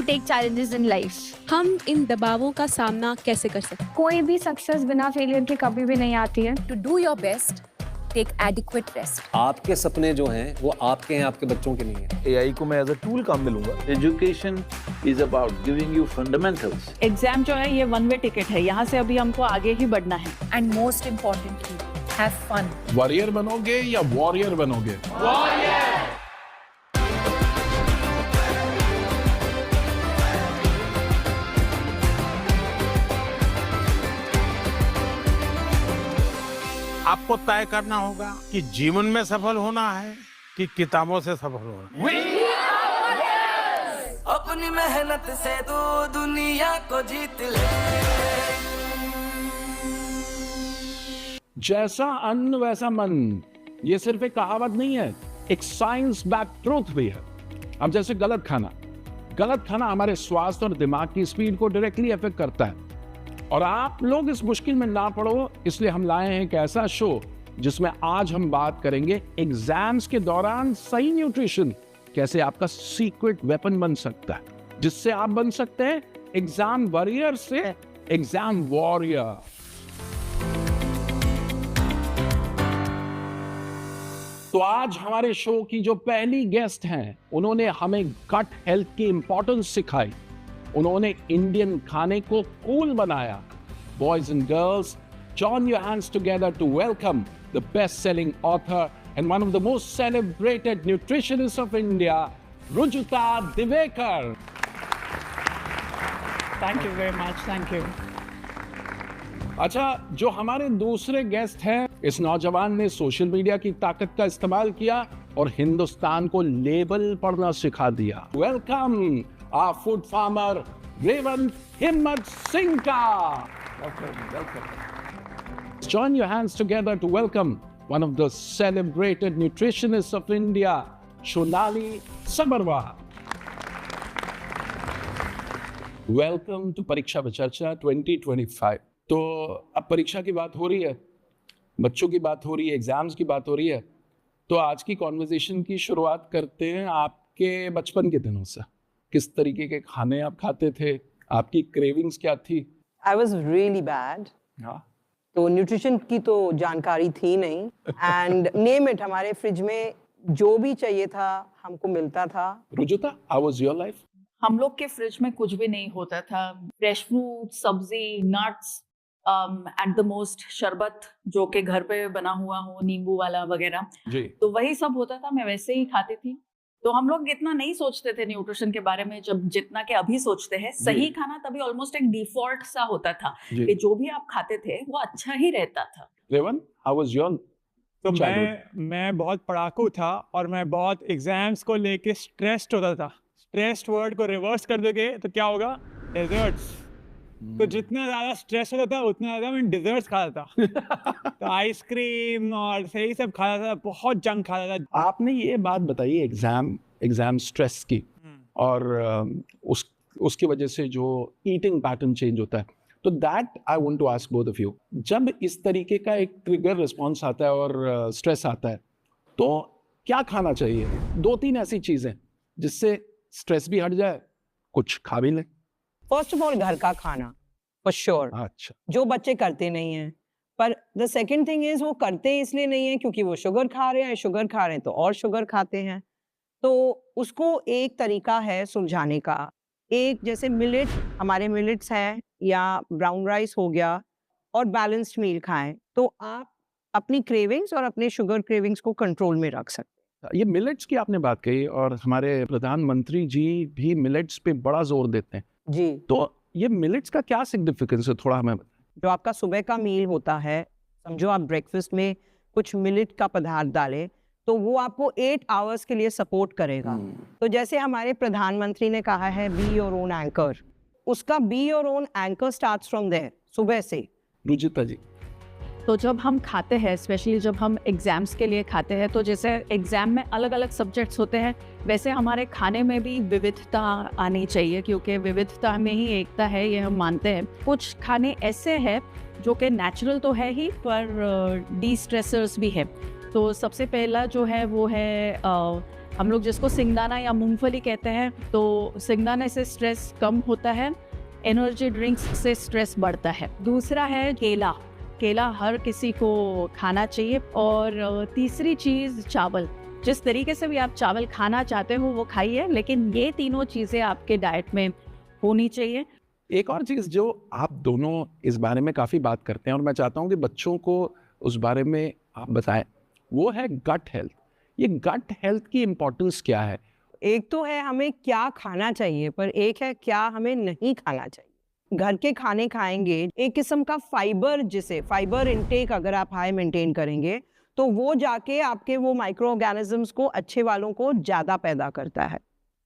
take challenges in life. हम इन दबावों का सामना कैसे कर सकते हैं? कोई भी सक्सेस बिना फेलियर के कभी भी नहीं आती है. To do your best, take adequate rest. आपके सपने जो हैं वो आपके हैं, आपके बच्चों के नहीं हैं. AI को मैं एज अ टूल काम में लूंगा. Education is about giving you fundamentals. Exam जो है ये वन वे टिकट है, यहाँ से अभी हमको आगे ही बढ़ना है. And most importantly, have fun. Warrior बनोगे या वॉरियर बनोगे? आपको तय करना होगा कि जीवन में सफल होना है कि किताबों से सफल होना है. अपनी मेहनत से तू दुनिया को जीत ले. जैसा अन्न वैसा मन, ये सिर्फ एक कहावत नहीं है, एक साइंस बैक ट्रूथ भी है. अब जैसे गलत खाना हमारे स्वास्थ्य और दिमाग की स्पीड को डायरेक्टली अफेक्ट करता है. और आप लोग इस मुश्किल में ना पड़ो, इसलिए हम लाए हैं एक ऐसा शो जिसमें आज हम बात करेंगे एग्जाम्स के दौरान सही न्यूट्रिशन कैसे आपका सीक्रेट वेपन बन सकता है, जिससे आप बन सकते हैं एग्जाम वॉरियर से एग्जाम वॉरियर. तो आज हमारे शो की जो पहली गेस्ट हैं, उन्होंने हमें गट हेल्थ की इंपॉर्टेंस सिखाई. उन्होंने इंडियन खाने को कूल बनाया. Boys and girls, join your hands together to welcome the best-selling author and one of the most celebrated nutritionists of India, Rujuta Divekar. Thank you very much. Thank you. अच्छा, जो हमारे दूसरे guest हैं, इस नौजवान ने social media की ताकत का इस्तेमाल किया और हिंदुस्तान को लेबल पढ़ना सिखा दिया. Welcome our food farmer Revant Himmat Singh ka. Welcome. Join your hands together to welcome one of the celebrated nutritionists of India, Shonali Sabarwa. Welcome to Pariksha Pe Charcha 2025. तो अब परीक्षा की बात हो रही है, बच्चों की बात हो रही है, एग्जाम्स की बात हो रही है. तो आज की कॉन्वर्सेशन की शुरुआत करते हैं आपके बचपन के दिनों से. किस तरीके के खाने आप खाते थे, आपकी क्रेविंग्स क्या थी? I was really bad. हाँ. तो न्यूट्रिशन की तो जानकारी थी नहीं. एंड नेम इट, हमारे फ्रिज में जो भी चाहिए था हमको मिलता था. Rujuta, how was your life? हम लोग के फ्रिज में कुछ भी नहीं होता था. फ्रेश फ्रूट, सब्जी, नट्स, एट द मोस्ट शरबत जो के घर पे बना हुआ हो, नींबू वाला वगैरह. जी. तो वही सब होता था, मैं वैसे ही खाती थी. तो हम लोग इतना नहीं सोचते थे न्यूट्रिशन के बारे में जब जितना कि अभी सोचते हैं. सही खाना तभी ऑलमोस्ट एक डिफॉल्ट सा होता था कि जो भी आप खाते थे वो अच्छा ही रहता था. रेवन, how was your? तो मैं बहुत पढ़ाकू था और मैं बहुत एग्जाम्स को लेके स्ट्रेस्ड होता था. स्ट्रेस्ड वर्ड को रिवर्स कर दोगे तो क्या होगा? डेजर्ट्स. तो जितना ज्यादा स्ट्रेस होता था उतना ज्यादा मैं डिजर्ट्स खाता था. तो आइसक्रीम और सही सब खाता था, बहुत जंक खाता था. आपने ये बात बताई एग्जाम स्ट्रेस की और उसकी वजह से जो ईटिंग पैटर्न चेंज होता है. तो that I want to ask both of you, जब इस तरीके का एक ट्रिगर रिस्पॉन्स आता है और स्ट्रेस आता है तो क्या खाना चाहिए? 2-3 ऐसी चीजें जिससे स्ट्रेस भी हट जाए, कुछ खा भी लें. फर्स्ट ऑफ ऑल घर का खाना फॉर श्योर. अच्छा. जो बच्चे करते नहीं हैं. पर द सेकंड थिंग इज वो करते इसलिए नहीं है क्योंकि वो शुगर खा रहे हैं तो और शुगर खाते हैं. तो उसको एक तरीका है सुलझाने का. एक जैसे मिलेट, हमारे मिलेट्स हैं या ब्राउन राइस हो गया, और बैलेंस्ड मील खाएं तो आप अपनी क्रेविंग्स और अपने शुगर क्रेविंग्स को कंट्रोल में रख सकते हैं. ये मिलेट्स की आपने बात कही और हमारे प्रधानमंत्री जी भी मिलेट्स पे बड़ा जोर देते हैं. जी. तो ये मिलेट्स का क्या सिग्निफिकेंस है, थोड़ा हमें बताएं. जो आपका सुबह का मील होता है, समझो आप ब्रेकफास्ट में कुछ मिलेट का पदार्थ डालें तो वो आपको 8 आवर्स के लिए सपोर्ट करेगा. तो जैसे हमारे प्रधानमंत्री ने कहा है बी योर ओन एंकर, उसका be your own anchor starts from there, सुबह से. रुजिता जी. तो जब हम खाते हैं, स्पेशली जब हम एग्जाम्स के लिए खाते हैं, तो जैसे एग्जाम में अलग अलग सब्जेक्ट्स होते हैं, वैसे हमारे खाने में भी विविधता आनी चाहिए क्योंकि विविधता में ही एकता है, ये हम मानते हैं. कुछ खाने ऐसे हैं जो कि नेचुरल तो है ही पर डी स्ट्रेसर्स भी है. तो सबसे पहला जो है वो है हम लोग जिसको सिंगदाना या मूंगफली कहते हैं, तो सिंगदाने से स्ट्रेस कम होता है, एनर्जी ड्रिंक्स से स्ट्रेस बढ़ता है। दूसरा है केला, केला हर किसी को खाना चाहिए। और तीसरी चीज़ चावल, जिस तरीके से भी आप चावल खाना चाहते हो वो खाइए, लेकिन ये तीनों चीज़ें आपके डाइट में होनी चाहिए। एक और चीज़ जो आप दोनों इस बारे में काफ़ी बात करते हैं और मैं चाहता हूँ कि बच्चों को उस बारे में आप बताएं, वो है गट हेल्थ। ये गट हेल्थ की इम्पोर्टेंस क्या है? एक तो है हमें क्या खाना चाहिए, पर एक है क्या हमें नहीं खाना चाहिए। घर के खाने खाएंगे, एक किस्म का फाइबर, जिसे फाइबर इनटेक अगर आप हाई मेंटेन करेंगे तो वो जाके आपके वो माइक्रो ऑर्गेनिजम्स को, अच्छे वालों को ज़्यादा पैदा करता है।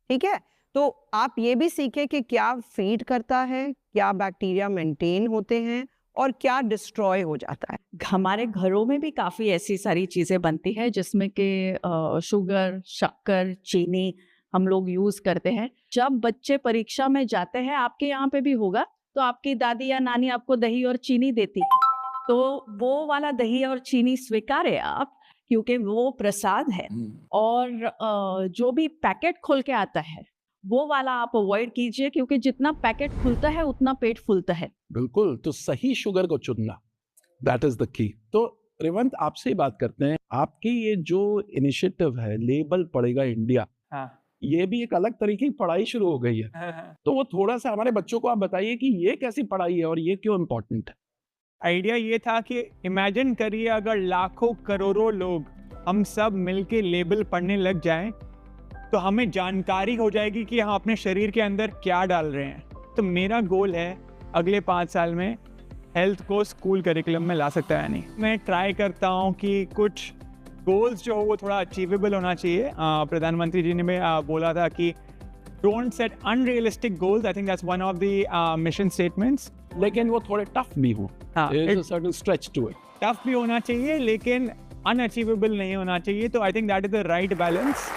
ठीक है, तो आप ये भी सीखें कि क्या फीड करता है, क्या बैक्टीरिया मेंटेन होते हैं और क्या डिस्ट्रॉय हो जाता है। हमारे घरों में भी काफ़ी ऐसी सारी चीज़ें बनती है जिसमें कि शुगर, शक्कर, चीनी हम लोग यूज़ करते हैं। जब बच्चे परीक्षा में जाते हैं, आपके यहाँ पे भी होगा, तो आपकी दादी या नानी आपको दही और चीनी देती है, तो वो वाला दही और चीनी स्वीकारे आप, क्योंकि वो प्रसाद है। और जो भी पैकेट खोल के आता है वो वाला आप अवॉइड कीजिए, क्योंकि जितना पैकेट खुलता है उतना पेट फूलता है। बिल्कुल, तो सही शुगर को चुनना, दैट इज द की। तो रेवंत, आपसे ही बात करते हैं। आपकी ये जो इनिशिएटिव है, लेबल पढ़ेगा इंडिया, ये भी एक अलग तरीके की पढ़ाई शुरू हो गई है। तो वो थोड़ा सा हमारे बच्चों को आप बताइए कि ये कैसी पढ़ाई है और ये क्यों इम्पोर्टेंट है। आइडिया ये था कि इमेजिन करिए अगर लाखों करोड़ों लोग हम सब मिलके लेबल पढ़ने लग जाएं, तो हमें जानकारी हो जाएगी कि हम अपने शरीर के अंदर क्या डाल रहे हैं। तो मेरा गोल है अगले 5 साल में हेल्थ को स्कूल करिकुलम में ला सकता है। नहीं, मैं ट्राई करता हूँ कि कुछ गोल्स जो हो वो थोड़ा अचीवेबल होना चाहिए। प्रधानमंत्री जी ने बोला था कि don't set unrealistic goals. I think that's one of the mission statements. लेकिन वो थोड़े टफ भी हो, स्ट्रेच टू इट। टफ भी होना चाहिए लेकिन अनअचीवेबल नहीं होना चाहिए। तो I think that is the right balance.